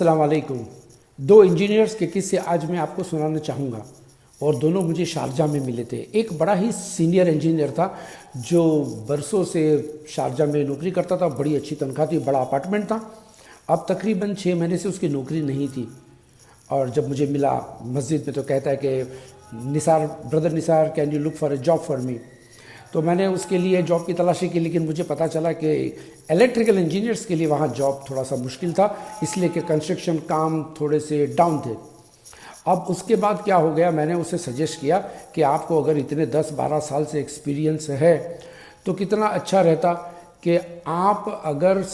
अस्सलाम वालेकुम। दो इंजीनियर्स के किस्से आज मैं आपको सुनाना चाहूँगा और दोनों मुझे शारजा में मिले थे। एक बड़ा ही सीनियर इंजीनियर था जो बरसों से शारजा में नौकरी करता था, बड़ी अच्छी तनख्वाह थी, बड़ा अपार्टमेंट था। अब तकरीबन 6 महीने से उसकी नौकरी नहीं थी और जब मुझे मिला मस्जिद में तो कहता है कि Nisar, brother Nisar, can you look for a job for me. तो मैंने उसके लिए जॉब की तलाशी की, लेकिन मुझे पता चला कि इलेक्ट्रिकल इंजीनियर्स के लिए वहाँ जॉब थोड़ा सा मुश्किल था, इसलिए कि कंस्ट्रक्शन काम थोड़े से डाउन थे। अब उसके बाद क्या हो गया, मैंने उसे सजेस्ट किया कि आपको अगर इतने 10-12 साल से एक्सपीरियंस है तो कितना अच्छा रहता कि आप अगर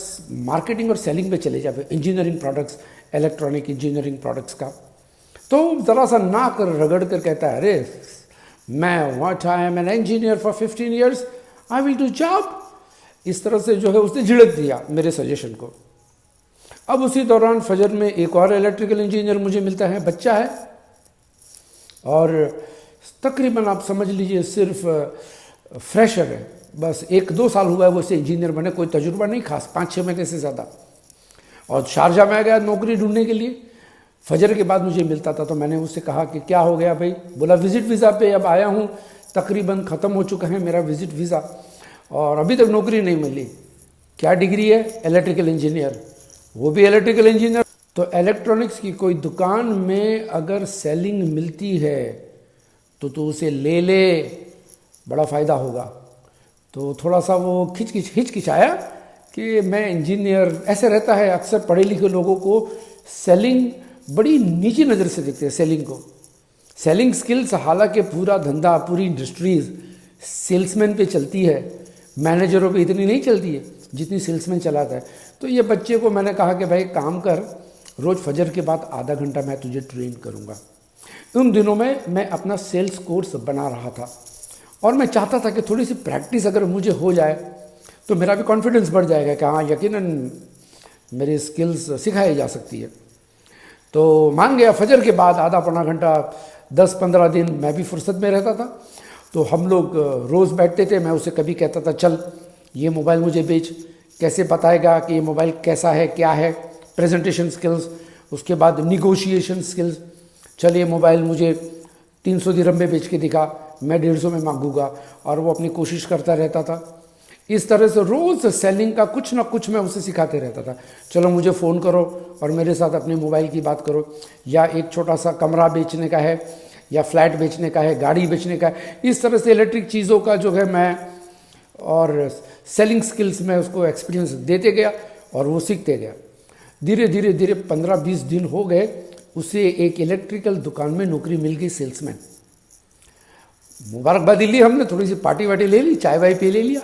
मार्केटिंग और सेलिंग पे चले जाए, engineering products, electronic engineering products का। तो ज़रा सा ना कर रगड़ कर कहता है, अरे मैं what I am an engineer for 15 years, I will do job. इस तरह से जो है उसने झिड़क दिया मेरे सजेशन को। अब उसी दौरान फजर में एक और इलेक्ट्रिकल इंजीनियर मुझे मिलता है, बच्चा है और तकरीबन आप समझ लीजिए सिर्फ फ्रेशर है, बस 1-2 साल हुआ है वो से इंजीनियर बने, कोई तजुर्बा नहीं खास, 5-6 महीने से ज़्यादा। और शारजा में आ गया नौकरी ढूंढने के लिए। फजर के बाद मुझे मिलता था तो मैंने उससे कहा कि क्या हो गया भाई। बोला विज़िट वीज़ा पे अब आया हूँ, तकरीबन ख़त्म हो चुका है मेरा विज़िट वीज़ा और अभी तक नौकरी नहीं मिली। क्या डिग्री है? इलेक्ट्रिकल इंजीनियर, वो भी इलेक्ट्रिकल इंजीनियर। तो इलेक्ट्रॉनिक्स की कोई दुकान में अगर सेलिंग मिलती है तो उसे ले ले, बड़ा फ़ायदा होगा। तो थोड़ा सा वो हिचकिचाया कि मैं इंजीनियर, ऐसे रहता है अक्सर पढ़े लिखे लोगों को सेलिंग बड़ी नीची नज़र से देखते हैं। सेलिंग को, सेलिंग स्किल्स, हालांकि पूरा धंधा, पूरी इंडस्ट्रीज सेल्समैन पे चलती है, मैनेजरों पे इतनी नहीं चलती है जितनी सेल्समैन चलाता है। तो ये बच्चे को मैंने कहा कि भाई काम कर, रोज़ फजर के बाद आधा घंटा मैं तुझे ट्रेन करूँगा। उन दिनों में मैं अपना सेल्स कोर्स बना रहा था और मैं चाहता था कि थोड़ी सी प्रैक्टिस अगर मुझे हो जाए तो मेरा भी कॉन्फिडेंस बढ़ जाएगा कि हाँ यकीनन मेरी स्किल्स सिखाई जा सकती है। तो मान गया, फजर के बाद आधा पौना घंटा 10-15 दिन मैं भी फुर्सत में रहता था। तो हम लोग रोज़ बैठते थे, मैं उसे कभी कहता था चल ये मोबाइल मुझे बेच, कैसे बताएगा कि ये मोबाइल कैसा है, क्या है, प्रेजेंटेशन स्किल्स, उसके बाद निगोशिएशन स्किल्स, चल ये मोबाइल मुझे 300 दिरहम में बेच के दिखा, मैं 150 में मांगूंगा। और वो अपनी कोशिश करता रहता था। इस तरह से रोज़ सेलिंग का कुछ ना कुछ मैं उसे सिखाते रहता था। चलो मुझे फ़ोन करो और मेरे साथ अपने मोबाइल की बात करो, या एक छोटा सा कमरा बेचने का है, या फ्लैट बेचने का है, गाड़ी बेचने का है। इस तरह से इलेक्ट्रिक चीज़ों का जो है मैं और सेलिंग स्किल्स में उसको एक्सपीरियंस देते गया और वो सीखते गया। धीरे धीरे धीरे 15-20 दिन हो गए, उसे एक इलेक्ट्रिकल दुकान में नौकरी मिल गई, सेल्समैन। मुबारकबादी ली हमने, थोड़ी सी पार्टी वार्टी ले ली, चाय वाय पी ले लिया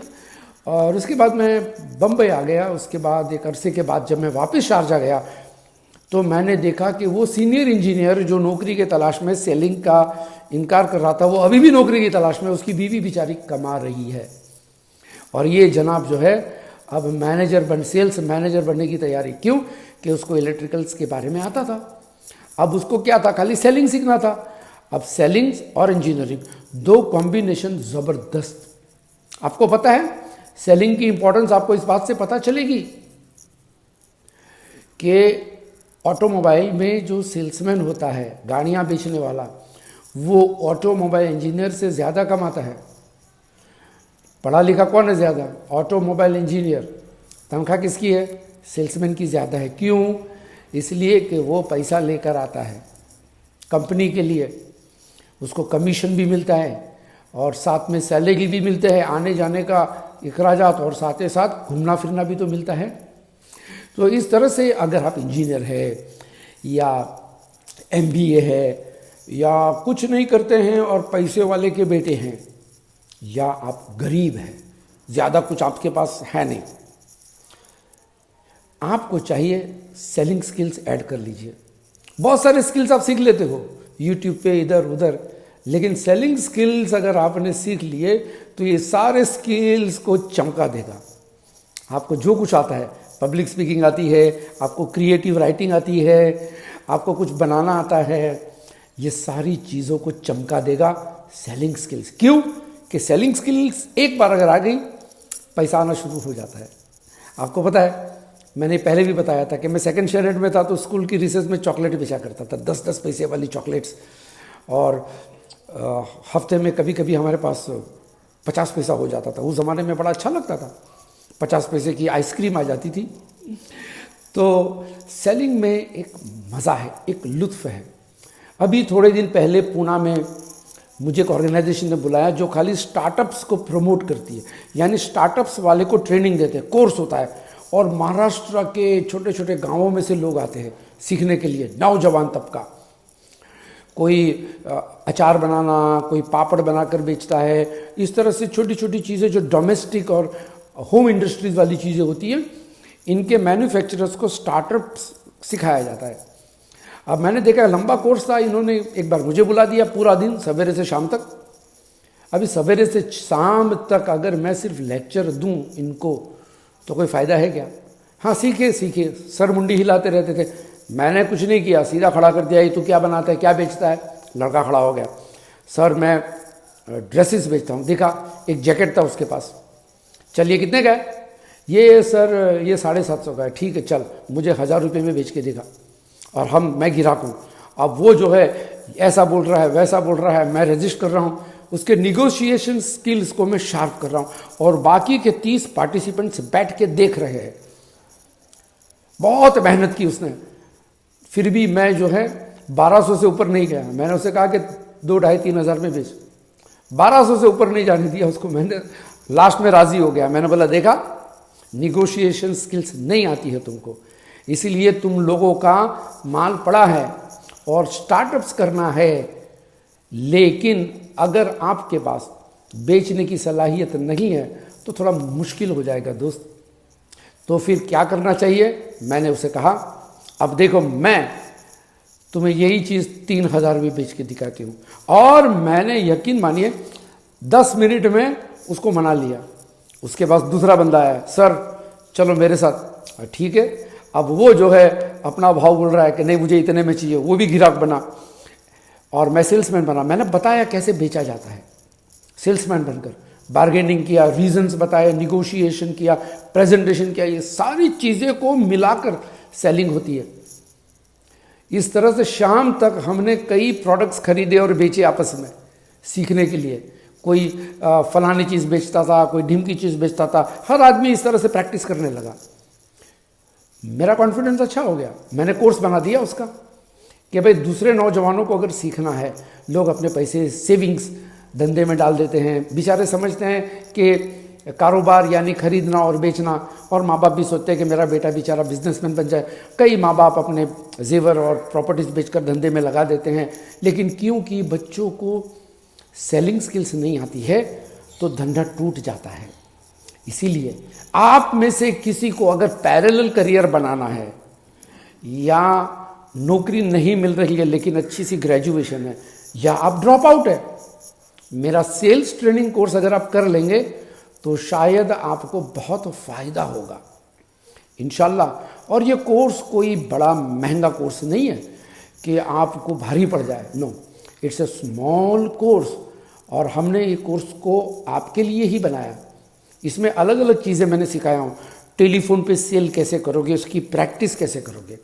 और उसके बाद मैं बम्बई आ गया। उसके बाद एक अरसे के बाद जब मैं वापस शारजा गया तो मैंने देखा कि वो सीनियर इंजीनियर जो नौकरी के तलाश में सेलिंग का इनकार कर रहा था, वो अभी भी नौकरी की तलाश में, उसकी बीवी बेचारी कमा रही है और ये जनाब जो है अब सेल्स मैनेजर बनने की तैयारी। क्यों? कि उसको इलेक्ट्रिकल्स के बारे में आता था। अब उसको क्या था, खाली सेलिंग सीखना था। अब सेलिंग और इंजीनियरिंग दो कॉम्बिनेशन ज़बरदस्त। आपको पता है सेलिंग की इंपॉर्टेंस आपको इस बात से पता चलेगी कि ऑटोमोबाइल में जो सेल्समैन होता है, गाड़ियां बेचने वाला, वो ऑटोमोबाइल इंजीनियर से ज़्यादा कमाता है। पढ़ा लिखा कौन है ज़्यादा? Automobile engineer. तनख्वाह किसकी है? सेल्समैन की ज़्यादा है। क्यों? इसलिए कि वो पैसा लेकर आता है कंपनी के लिए, उसको कमीशन भी मिलता है और साथ में सैलरी भी मिलते हैं, आने जाने का इखराजात, और साथ ही साथ घूमना फिरना भी तो मिलता है। तो इस तरह से अगर आप इंजीनियर है या MBA है या कुछ नहीं करते हैं और पैसे वाले के बेटे हैं, या आप गरीब हैं, ज़्यादा कुछ आपके पास है नहीं, आपको चाहिए सेलिंग स्किल्स ऐड कर लीजिए। बहुत सारे स्किल्स आप सीख लेते हो यूट्यूब पे, इधर उधर, लेकिन सेलिंग स्किल्स अगर आपने सीख लिए तो ये सारे स्किल्स को चमका देगा। आपको जो कुछ आता है, पब्लिक स्पीकिंग आती है, आपको क्रिएटिव राइटिंग आती है, आपको कुछ बनाना आता है, ये सारी चीज़ों को चमका देगा सेलिंग स्किल्स। क्यों? कि सेलिंग स्किल्स एक बार अगर आ गई, पैसा आना शुरू हो जाता है। आपको पता है मैंने पहले भी बताया था कि मैं सेकंड स्टैंडर्ड में था तो स्कूल की रिसेस में चॉकलेट बेचा करता था, 10-10 पैसे वाली चॉकलेट्स। और हफ्ते में कभी कभी हमारे पास 50 पैसा हो जाता था। उस ज़माने में बड़ा अच्छा लगता था, 50 पैसे की आइसक्रीम आ जाती थी। तो सेलिंग में एक मज़ा है, एक लुत्फ़ है। अभी थोड़े दिन पहले पूना में मुझे एक ऑर्गेनाइजेशन ने बुलाया जो खाली स्टार्टअप्स को प्रमोट करती है, यानी स्टार्टअप्स वाले को ट्रेनिंग देते हैं, कोर्स होता है। और महाराष्ट्र के छोटे छोटे गांवों में से लोग आते हैं सीखने के लिए, नौजवान तबका। कोई अचार बनाना, कोई पापड़ बनाकर बेचता है, इस तरह से छोटी छोटी चीज़ें जो डोमेस्टिक और होम इंडस्ट्रीज वाली चीज़ें होती हैं, इनके मैन्युफैक्चरर्स को स्टार्टअप्स सिखाया जाता है। अब मैंने देखा लंबा कोर्स था, इन्होंने एक बार मुझे बुला दिया पूरा दिन, सवेरे से शाम तक। अभी सवेरे से शाम तक अगर मैं सिर्फ लेक्चर दूं इनको तो कोई फ़ायदा है क्या? हाँ, सीखे सीखे, सर मुंडी हिलाते रहते थे। मैंने कुछ नहीं किया, सीधा खड़ा कर दिया, ये तू क्या बनाता है, क्या बेचता है? लड़का खड़ा हो गया, सर मैं ड्रेसेस बेचता हूँ। देखा एक जैकेट था उसके पास, चलिए कितने का है? ये सर ये 750 का है। ठीक है चल, मुझे 1000 रुपये में बेच के देगा। और मैं गिराक हूँ। अब वो जो है ऐसा बोल रहा है, वैसा बोल रहा है, मैं रजिस्ट कर रहा हूँ, उसके निगोशिएशन स्किल्स को मैं शार्प कर रहा हूँ। और बाकी के 30 पार्टिसिपेंट्स बैठ के देख रहे हैं। बहुत मेहनत की उसने, फिर भी मैं जो है 1200 से ऊपर नहीं गया। मैंने उसे कहा कि 2-2.5-3 हज़ार में बेच, 1200 से ऊपर नहीं जाने दिया उसको मैंने। लास्ट में राजी हो गया। मैंने बोला देखा, निगोशिएशन स्किल्स नहीं आती है तुमको, इसीलिए तुम लोगों का माल पड़ा है और स्टार्टअप्स करना है, लेकिन अगर आपके पास बेचने की सलाहियत नहीं है तो थोड़ा मुश्किल हो जाएगा दोस्त। तो फिर क्या करना चाहिए? मैंने उसे कहा अब देखो, मैं तुम्हें यही चीज़ 3000 में बेच के दिखाती हूँ। और मैंने यकीन मानिए 10 मिनट में उसको मना लिया। उसके पास दूसरा बंदा आया, सर चलो मेरे साथ। ठीक है। अब वो जो है अपना भाव बोल रहा है कि नहीं मुझे इतने में चाहिए, वो भी गिराक बना और मैं सेल्समैन बना। मैंने बताया कैसे बेचा जाता है, सेल्समैन बनकर बार्गेनिंग किया, रीजंस बताए, निगोशिएशन किया, प्रेजेंटेशन किया, ये सारी चीज़ें को मिलाकर सेलिंग होती है। इस तरह से शाम तक हमने कई प्रोडक्ट्स खरीदे और बेचे आपस में सीखने के लिए। कोई फलानी चीज़ बेचता था, कोई ढिमकी चीज़ बेचता था, हर आदमी इस तरह से प्रैक्टिस करने लगा। मेरा कॉन्फिडेंस अच्छा हो गया। मैंने कोर्स बना दिया उसका कि भाई दूसरे नौजवानों को अगर सीखना है, लोग अपने पैसे सेविंग्स धंधे में डाल देते हैं, बेचारे समझते हैं कि कारोबार यानी खरीदना और बेचना, और माँ बाप भी सोचते हैं कि मेरा बेटा बेचारा बिजनेसमैन बन जाए। कई माँ बाप अपने जेवर और प्रॉपर्टीज़ बेचकर धंधे में लगा देते हैं, लेकिन क्योंकि बच्चों को सेलिंग स्किल्स नहीं आती है तो धंधा टूट जाता है। इसीलिए आप में से किसी को अगर पैरेलल करियर बनाना है, या नौकरी नहीं मिल रही है लेकिन अच्छी सी ग्रेजुएशन है, या आप ड्रॉप आउट है, मेरा सेल्स ट्रेनिंग कोर्स अगर आप कर लेंगे तो शायद आपको बहुत फ़ायदा होगा इंशाल्लाह। और ये कोर्स कोई बड़ा महंगा कोर्स नहीं है कि आपको भारी पड़ जाए, no, it's a small course. और हमने ये कोर्स को आपके लिए ही बनाया। इसमें अलग अलग चीज़ें मैंने सिखाया हूँ। टेलीफोन पे सेल कैसे करोगे, उसकी प्रैक्टिस कैसे करोगे,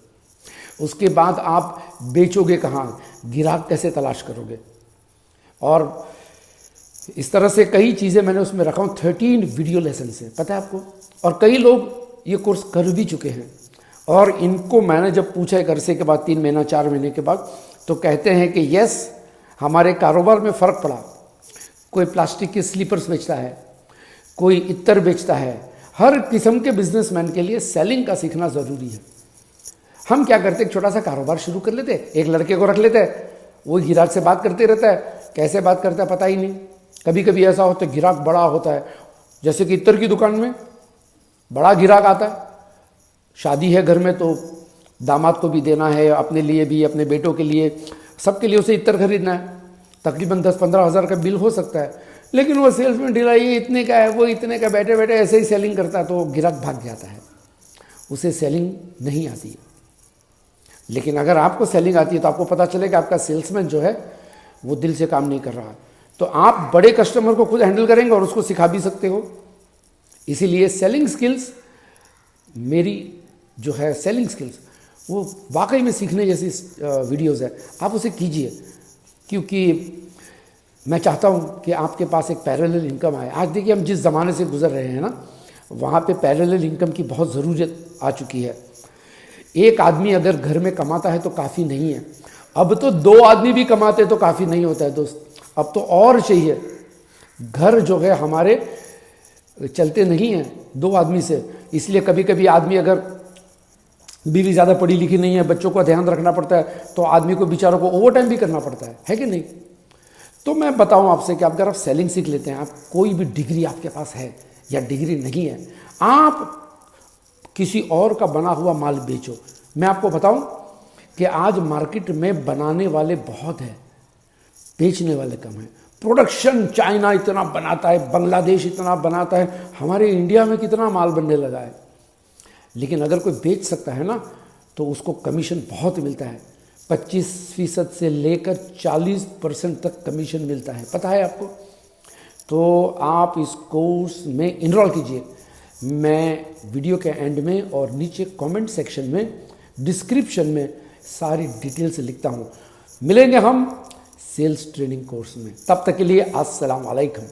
उसके बाद आप बेचोगे कहाँ, ग्राहक कैसे तलाश करोगे, और इस तरह से कई चीज़ें मैंने उसमें रखा हूँ। 13 वीडियो लेसन है, पता है आपको। और कई लोग ये कोर्स कर भी चुके हैं, और इनको मैंने जब पूछा एक अरसे के बाद, 3 महीना 4 महीने के बाद, तो कहते हैं कि यस, हमारे कारोबार में फ़र्क पड़ा। कोई प्लास्टिक के स्लीपर्स बेचता है, कोई इत्तर बेचता है। हर किस्म के बिजनेसमैन के लिए सेलिंग का सीखना ज़रूरी है। हम क्या करते, एक छोटा सा कारोबार शुरू कर लेते, एक लड़के को रख लेते हैं, वो गिराक से बात करते रहता है, कैसे बात करता है पता ही नहीं। कभी कभी ऐसा होता है गिराक बड़ा होता है, जैसे कि इत्तर की दुकान में बड़ा गिराक आता है, शादी है घर में तो दामाद को भी देना है, अपने लिए भी, अपने बेटों के लिए, सबके लिए उसे इत्तर खरीदना है। तकरीबन 10-15 हज़ार का बिल हो सकता है, लेकिन वो सेल्समैन ढीला, ये इतने का है, वो इतने का, बैठे बैठे ऐसे ही सेलिंग करता है, तो गिराक भाग जाता है, उसे सेलिंग नहीं आती है। लेकिन अगर आपको सेलिंग आती है तो आपको पता चलेगा आपका सेल्समैन जो है वो दिल से काम नहीं कर रहा, तो आप बड़े कस्टमर को खुद हैंडल करेंगे और उसको सिखा भी सकते हो। इसीलिए सेलिंग स्किल्स मेरी जो है सेलिंग स्किल्स, वो वाकई में सीखने जैसी वीडियोस है, आप उसे कीजिए। क्योंकि मैं चाहता हूँ कि आपके पास एक पैरेलल इनकम आए। आज देखिए हम जिस ज़माने से गुजर रहे हैं ना, वहाँ पे पैरेलल इनकम की बहुत ज़रूरत आ चुकी है। एक आदमी अगर घर में कमाता है तो काफ़ी नहीं है, अब तो 2 आदमी भी कमाते तो काफ़ी नहीं होता है दोस्त, अब तो और चाहिए। घर जो है हमारे चलते नहीं हैं 2 आदमी से, इसलिए कभी कभी आदमी अगर बीवी ज़्यादा पढ़ी लिखी नहीं है, बच्चों का ध्यान रखना पड़ता है, तो आदमी को बेचारों को ओवर टाइम भी करना पड़ता है कि नहीं। तो मैं बताऊं आपसे कि अगर आप सेलिंग सीख लेते हैं, आप कोई भी डिग्री आपके पास है या डिग्री नहीं है, आप किसी और का बना हुआ माल बेचो। मैं आपको बताऊं कि आज मार्केट में बनाने वाले बहुत हैं, बेचने वाले कम हैं। प्रोडक्शन चाइना इतना बनाता है, बांग्लादेश इतना बनाता है, हमारे इंडिया में कितना माल बनने लगा है। लेकिन अगर कोई बेच सकता है ना, तो उसको कमीशन बहुत मिलता है, 25% से लेकर 40% तक कमीशन मिलता है, पता है आपको। तो आप इस कोर्स में इनरोल कीजिए। मैं वीडियो के एंड में और नीचे कमेंट सेक्शन में, डिस्क्रिप्शन में सारी डिटेल्स लिखता हूँ। मिलेंगे हम सेल्स ट्रेनिंग कोर्स में, तब तक के लिए अस्सलाम वालेकुम।